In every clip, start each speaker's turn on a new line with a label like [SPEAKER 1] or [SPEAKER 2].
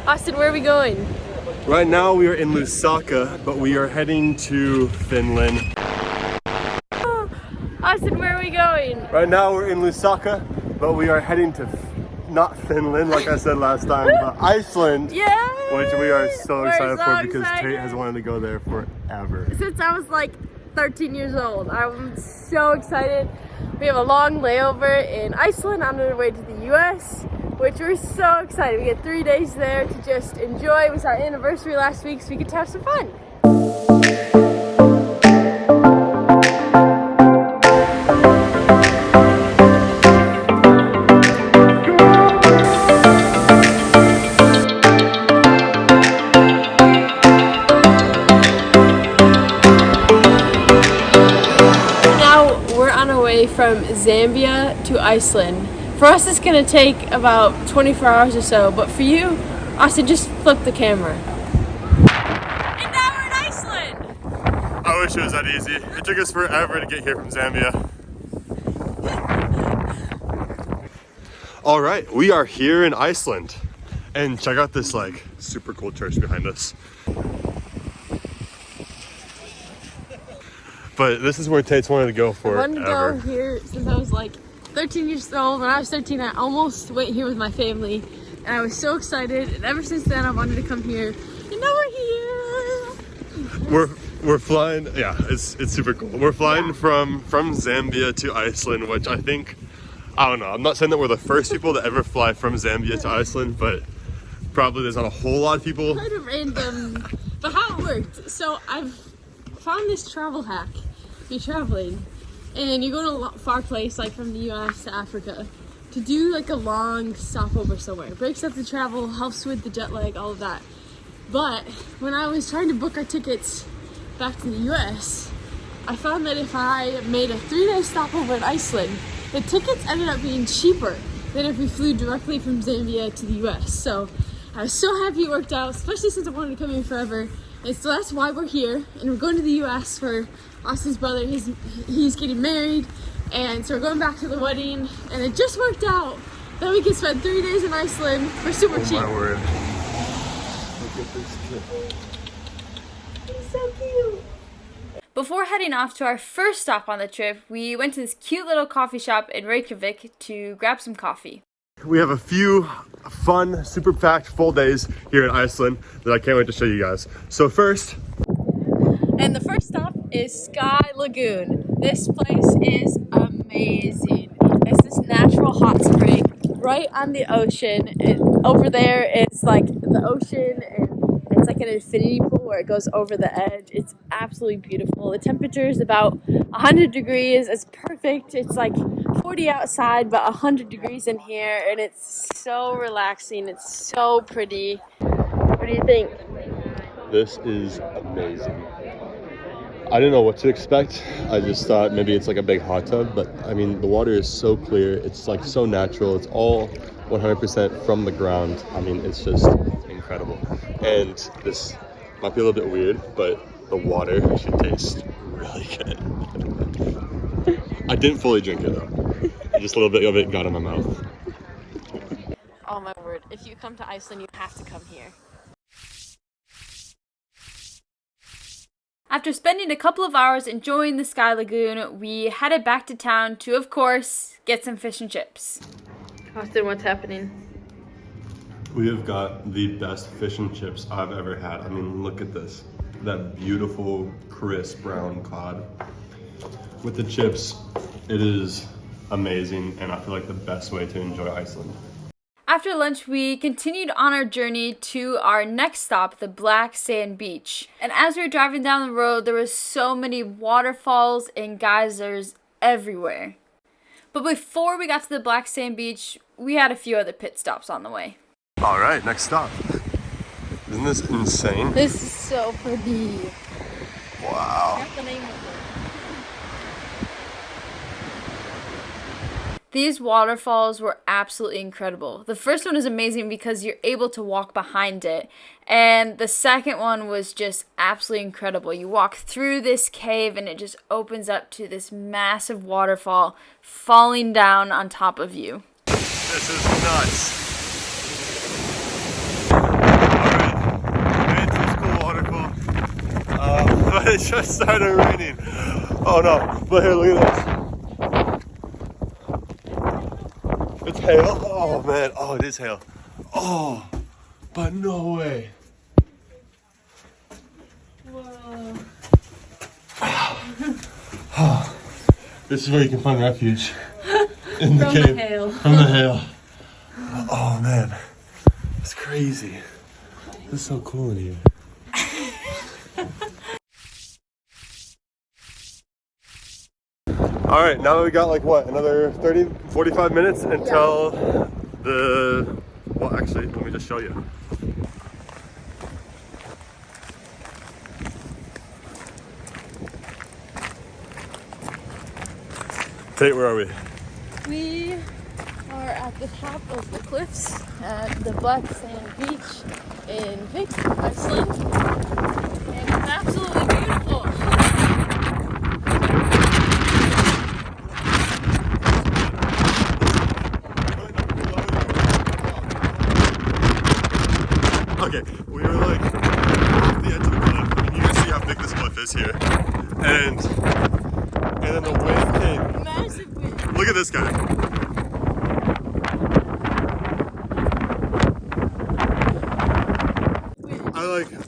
[SPEAKER 1] Austin, where are we going?
[SPEAKER 2] Right now we are in Lusaka, but we are heading to Finland.
[SPEAKER 1] Austin, where are we going?
[SPEAKER 2] Right now we're in Lusaka, but we are heading to not Finland, like I said last time, but Iceland.
[SPEAKER 1] Yeah!
[SPEAKER 2] Which we are so excited for because
[SPEAKER 1] excited.
[SPEAKER 2] Tate has wanted to go there forever.
[SPEAKER 1] Since I was like 13 years old. I'm so excited. We have a long layover in Iceland on our way to the US, which we're so excited. We get 3 days there to just enjoy. It was our anniversary last week, so we get to have some fun. From Zambia to Iceland. For us it's gonna take about 24 hours or so, but for you, Austin, just flip the camera. And now we're in Iceland!
[SPEAKER 2] I wish it was that easy. It took us forever to get here from Zambia. Alright, we are here in Iceland. And check out this like super cool church behind us. But this is where Tate's wanted to go for.
[SPEAKER 1] I wanted to go here since I was like 13 years old. When I was 13, I almost went here with my family, and I was so excited. And ever since then, I wanted to come here. And now we're here. We're flying.
[SPEAKER 2] Yeah, it's super cool. We're flying from Zambia to Iceland, which I think, I don't know. I'm not saying that we're the first people to ever fly from Zambia to Iceland, but probably there's not a whole lot of people.
[SPEAKER 1] Kind of random, but how it worked. So I've found this travel hack. You're traveling and you go to a far place like from the US to Africa to do like a long stopover somewhere. It breaks up the travel, helps with the jet lag, all of that. But when I was trying to book our tickets back to the US, I found that if I made a 3-day stopover in Iceland, the tickets ended up being cheaper than if we flew directly from Zambia to the US. So I was so happy it worked out, especially since I wanted to come here forever. And so that's why we're here, and we're going to the US for Austin's brother. He's getting married, and so we're going back to the wedding, and it just worked out that we can spend 3 days in Iceland for super cheap.
[SPEAKER 2] Oh my word. Look at this kid.
[SPEAKER 1] He's so cute. Before heading off to our first stop on the trip, we went to this cute little coffee shop in Reykjavik to grab some coffee.
[SPEAKER 2] We have a few fun, super packed full days here in Iceland that I can't wait to show you guys. So first,
[SPEAKER 1] and the first stop is Sky Lagoon. This place is amazing. It's this natural hot spring right on the ocean. Over there it's like the ocean, and it's like an infinity pool where it goes over the edge. It's absolutely beautiful. The temperature is about 100 degrees. It's perfect. It's like 40 outside, but 100 degrees in here, and it's so relaxing. It's so pretty. What do you think?
[SPEAKER 2] This is amazing. I didn't know what to expect. I just thought maybe it's like a big hot tub, but I mean, the water is so clear. It's like so natural. It's all 100% from the ground. I mean, it's just incredible. And this might be a little bit weird, but the water should taste really good. I didn't fully drink it though. Just a little bit of it got in my mouth.
[SPEAKER 1] Oh my word, if you come to Iceland, you have to come here. After spending a couple of hours enjoying the Sky Lagoon, we headed back to town to, of course, get some fish and chips. Austin, what's happening?
[SPEAKER 2] We have got the best fish and chips I've ever had. I mean, look at this. That beautiful, crisp brown cod. With the chips, it is amazing, and I feel like the best way to enjoy Iceland.
[SPEAKER 1] After lunch, we continued on our journey to our next stop, the Black Sand Beach. And as we were driving down the road, there were so many waterfalls and geysers everywhere. But before we got to the Black Sand Beach, we had a few other pit stops on the way.
[SPEAKER 2] All right, next stop. Isn't this insane?
[SPEAKER 1] This is so pretty.
[SPEAKER 2] Wow.
[SPEAKER 1] That's the name of it. These waterfalls were absolutely incredible. The first one is amazing because you're able to walk behind it. And the second one was just absolutely incredible. You walk through this cave and it just opens up to this massive waterfall falling down on top of you.
[SPEAKER 2] This is nuts. it just started raining. Oh no, but here, look at this. It's hail. Oh man, oh, it is hail. Oh, but no way.
[SPEAKER 1] Whoa.
[SPEAKER 2] This is where you can find refuge. In the
[SPEAKER 1] From
[SPEAKER 2] cave.
[SPEAKER 1] the hail.
[SPEAKER 2] From the hail. Oh man, it's crazy. This is so cool in here. All right, now we got like what, another 30, 45 minutes until well, actually, let me just show you. Kate, where are we?
[SPEAKER 1] We are at the top of the cliffs at the Black Sand Beach in Reykjavik, Iceland, and it's absolutely beautiful.
[SPEAKER 2] Okay, we were like off the edge of the cliff, and you can see how big this cliff is here, and then the wind came.
[SPEAKER 1] Massive wind.
[SPEAKER 2] Look at this guy.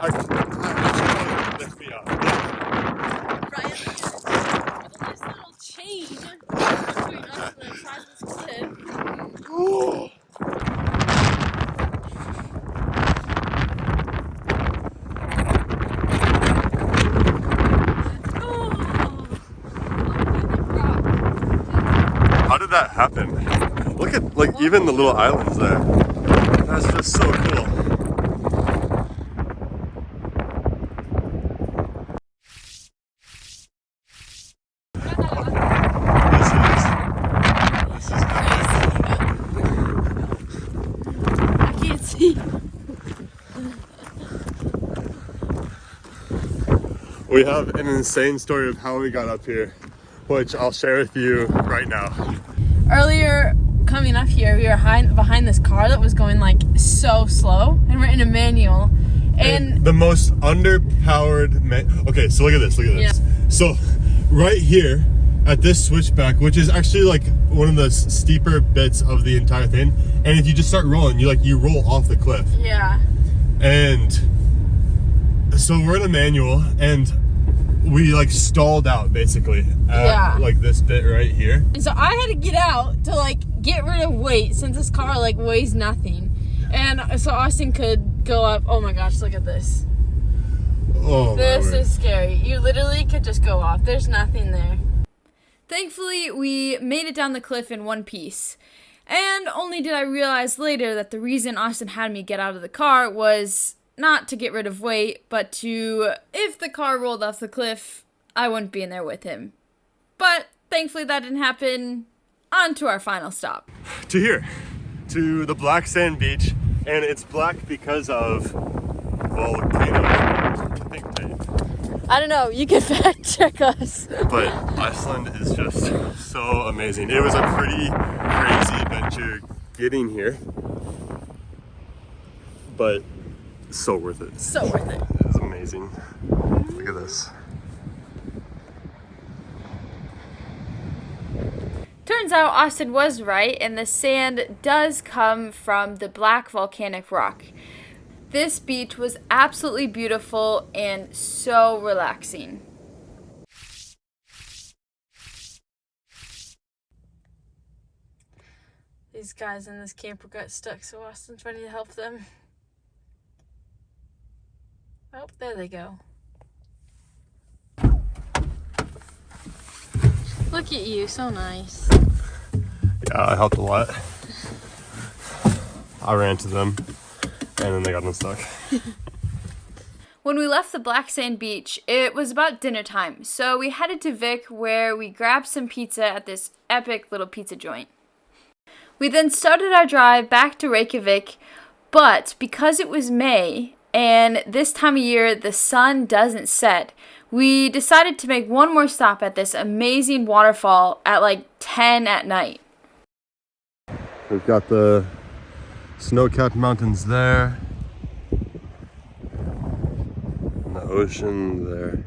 [SPEAKER 2] I lift me up.
[SPEAKER 1] Right at the end. With a nice little chain between us and the sides of this cliff.
[SPEAKER 2] Oh. How did that happen? Look at like even the little islands there. That's just so cool. We have an insane story of how we got up here, which I'll share with you right now.
[SPEAKER 1] Earlier, coming up here, we were behind this car that was going like so slow, and we're in a manual. And
[SPEAKER 2] the most underpowered okay, so look at this, Yeah. So right here at this switchback, which is actually like one of the steeper bits of the entire thing, and if you just start rolling, you roll off the cliff.
[SPEAKER 1] Yeah.
[SPEAKER 2] And so we're in a manual, and we like stalled out basically at like this bit right here.
[SPEAKER 1] And so I had to get out to like get rid of weight since this car like weighs nothing. And so Austin could go up. Oh my gosh, look at this.
[SPEAKER 2] Oh,
[SPEAKER 1] this is scary. You literally could just go off. There's nothing there. Thankfully, we made it down the cliff in one piece. And only did I realize later that the reason Austin had me get out of the car was not to get rid of weight, but to, if the car rolled off the cliff, I wouldn't be in there with him. But thankfully that didn't happen. On to our final stop.
[SPEAKER 2] To here, to the Black Sand Beach, and it's black because of volcanoes.
[SPEAKER 1] I don't know, you can fact check us.
[SPEAKER 2] But Iceland is just so amazing. It was a pretty crazy adventure getting here, but so worth it.
[SPEAKER 1] So worth it.
[SPEAKER 2] It was amazing. Look at this.
[SPEAKER 1] Turns out Austin was right, and the sand does come from the black volcanic rock. This beach was absolutely beautiful and so relaxing. These guys in this camper got stuck, so Austin's ready to help them. Oh, there they go. Look at you, so nice.
[SPEAKER 2] Yeah, I helped a lot. I ran to them, and then they got unstuck.
[SPEAKER 1] When we left the Black Sand Beach, it was about dinner time, so we headed to Vic where we grabbed some pizza at this epic little pizza joint. We then started our drive back to Reykjavik, but because it was May, and this time of year the sun doesn't set, we decided to make one more stop at this amazing waterfall at like 10 at night.
[SPEAKER 2] We've got the snow-capped mountains there, and the ocean there.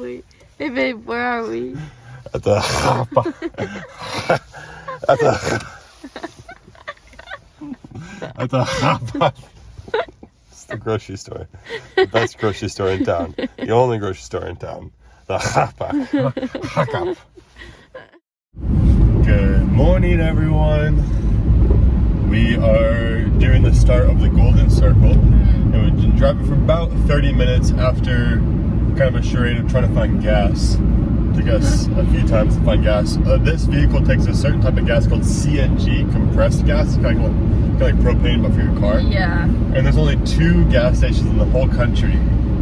[SPEAKER 1] we? Hey babe, where are we?
[SPEAKER 2] At the at the it's the grocery store. The best grocery store in town. The only grocery store in town. The Good morning, everyone. We are doing the start of the Golden Circle, and we've been driving for about 30 minutes after kind of a charade of trying to find gas. Took us a few times to find gas. This vehicle takes a certain type of gas called CNG, compressed gas, kind of like propane, but for your car.
[SPEAKER 1] Yeah.
[SPEAKER 2] And there's only 2 gas stations in the whole country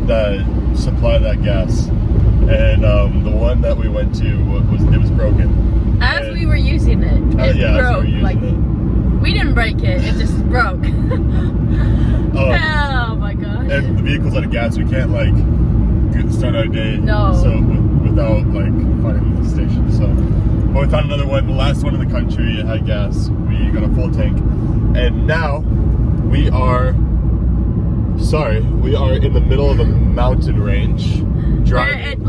[SPEAKER 2] that supply that gas. And the one that we went to was broken.
[SPEAKER 1] As we were using it, it broke. We didn't break it; it just broke. Oh my gosh!
[SPEAKER 2] And the vehicle's out of gas. We can't start our day.
[SPEAKER 1] No.
[SPEAKER 2] So without finding the station. So, but we found another one, the last one in the country. It had gas. We got a full tank, and now we are in the middle of a mountain range.
[SPEAKER 1] Where it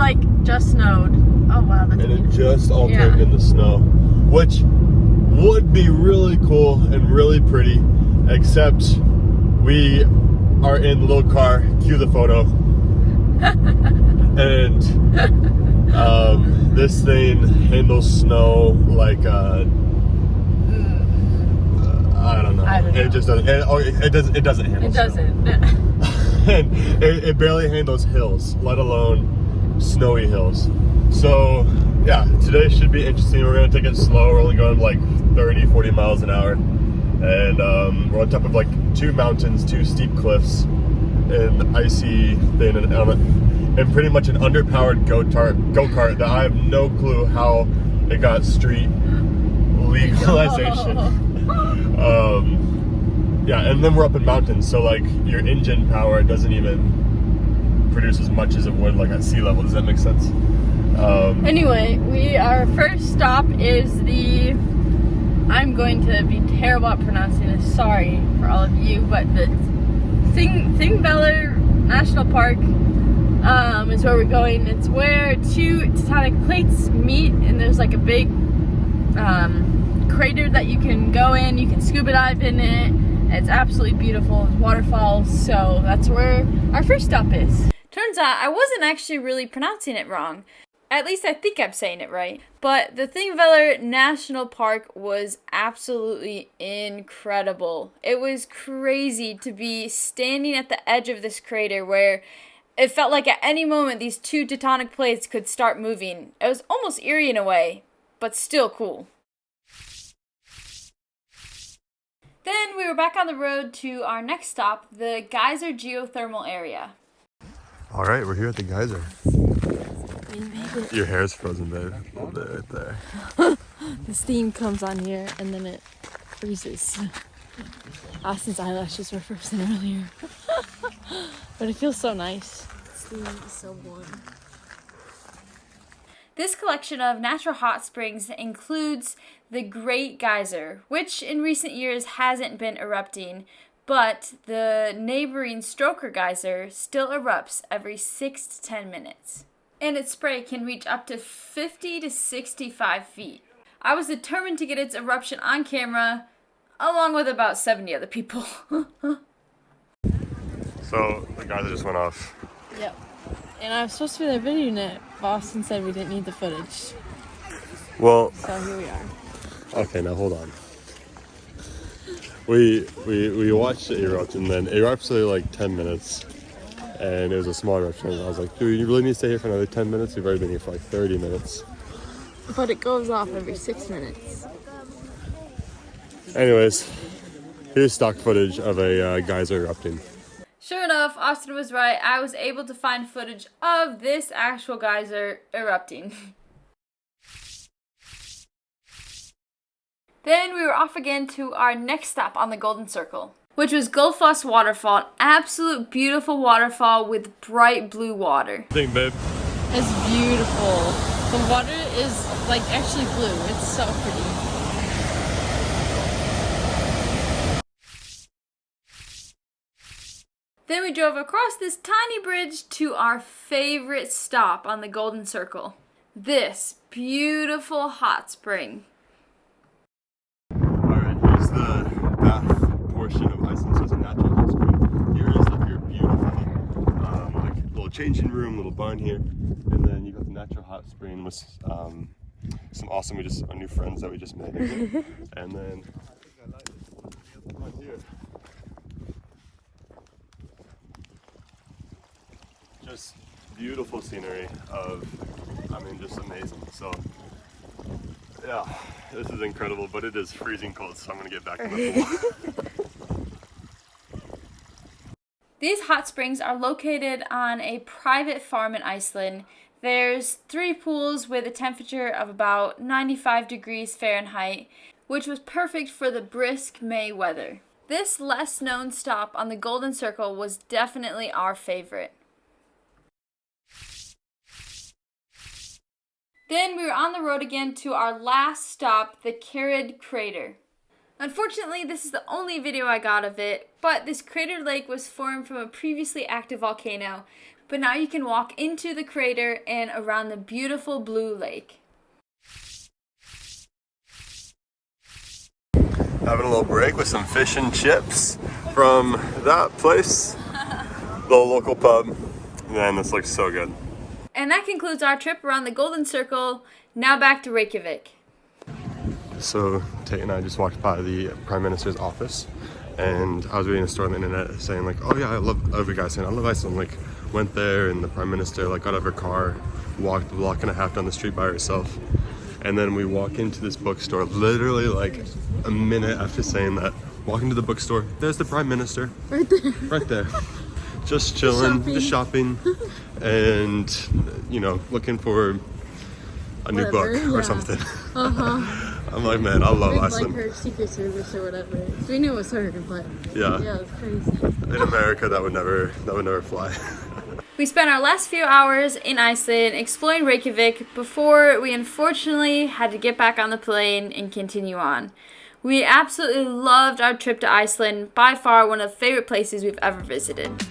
[SPEAKER 1] just snowed. Oh wow, that's
[SPEAKER 2] beautiful. It just all turned into snow, which would be really cool and really pretty, except we are in the little car. Cue the photo. And this thing handles snow like I don't know. It just doesn't. It doesn't handle. It doesn't. And it barely handles hills, let alone snowy hills. So yeah, today should be interesting. We're gonna take it slow. We're only going 30, 40 miles an hour, and we're on top of 2 mountains, 2 steep cliffs, an icy thing, and pretty much an underpowered go-kart that I have no clue how it got street legalization. Yeah, and then we're up in mountains, so your engine power doesn't even produce as much as it would at sea level. Does that make sense?
[SPEAKER 1] Anyway, our first stop is I'm going to be terrible at pronouncing this, sorry for all of you, but the Thingvellir National Park is where we're going. It's where 2 tectonic plates meet, and there's a big crater that you can go in. You can scuba dive in it. It's absolutely beautiful. It's waterfalls, so that's where our first stop is. Turns out I wasn't actually really pronouncing it wrong. At least I think I'm saying it right. But the Thingvellir National Park was absolutely incredible. It was crazy to be standing at the edge of this crater where it felt like at any moment these 2 tectonic plates could start moving. It was almost eerie in a way, but still cool. Then we were back on the road to our next stop, the Geyser Geothermal Area.
[SPEAKER 2] All right, we're here at the geyser. Your hair's frozen, babe. A little bit right there.
[SPEAKER 1] The steam comes on here and then it freezes. Austin's eyelashes were frozen earlier. But it feels so nice. The steam is so warm. This collection of natural hot springs includes the Great Geyser, which in recent years hasn't been erupting, but the neighboring Stoker Geyser still erupts every 6 to 10 minutes. And its spray can reach up to 50 to 65 feet. I was determined to get its eruption on camera, along with about 70 other people.
[SPEAKER 2] So, the geyser just went off.
[SPEAKER 1] Yep. And I was supposed to be there videoing it, but Austin said we didn't need the footage.
[SPEAKER 2] Well...
[SPEAKER 1] So here we are.
[SPEAKER 2] Okay, now hold on. We watched it erupt, and then it erupts for 10 minutes. And it was a small eruption. I was like, dude, you really need to stay here for another 10 minutes? We've already been here for 30 minutes.
[SPEAKER 1] But it goes off every 6 minutes.
[SPEAKER 2] Anyways, here's stock footage of a geyser erupting.
[SPEAKER 1] Sure enough, Austin was right. I was able to find footage of this actual geyser erupting. Then we were off again to our next stop on the Golden Circle, which was Gullfoss Waterfall, an absolute beautiful waterfall with bright blue water.
[SPEAKER 2] Thing, babe.
[SPEAKER 1] It's beautiful. The water is actually blue. It's so pretty. Then we drove across this tiny bridge to our favorite stop on the Golden Circle. This beautiful hot spring.
[SPEAKER 2] Alright, here's the bath portion of Iceland. So it's a natural hot spring. Here is like your beautiful like little changing room, little barn here. And then you got the natural hot spring with some awesome our new friends that we just met. And then right here. Just beautiful scenery just amazing. So yeah, this is incredible, but it is freezing cold, so I'm gonna get back in the pool.
[SPEAKER 1] These hot springs are located on a private farm in Iceland. There's 3 pools with a temperature of about 95 degrees Fahrenheit, which was perfect for the brisk May weather. This less known stop on the Golden Circle was definitely our favorite. Then we were on the road again to our last stop, the Carrid Crater. Unfortunately, this is the only video I got of it, but this crater lake was formed from a previously active volcano, but now you can walk into the crater and around the beautiful blue lake.
[SPEAKER 2] Having a little break with some fish and chips from that place, the local pub. Man, this looks so good.
[SPEAKER 1] And that concludes our trip around the Golden Circle. Now back to Reykjavik.
[SPEAKER 2] So Tate and I just walked by the Prime Minister's office, and I was reading a story on the internet saying like, oh yeah, I love every guy saying I love Iceland. Like went there, and the Prime Minister like got out of her car, walked a block and a half down the street by herself, and then we walk into this bookstore. Literally like a minute after saying that, walk into the bookstore. There's the Prime Minister.
[SPEAKER 1] Right there.
[SPEAKER 2] Right there. Just chilling, just shopping, and looking for a new book or something. I'm like, man, I love Iceland.
[SPEAKER 1] Like her Secret Service or whatever. We knew it was her, but yeah, it's crazy.
[SPEAKER 2] In America, that would never fly.
[SPEAKER 1] We spent our last few hours in Iceland exploring Reykjavik before we unfortunately had to get back on the plane and continue on. We absolutely loved our trip to Iceland, by far one of the favorite places we've ever visited.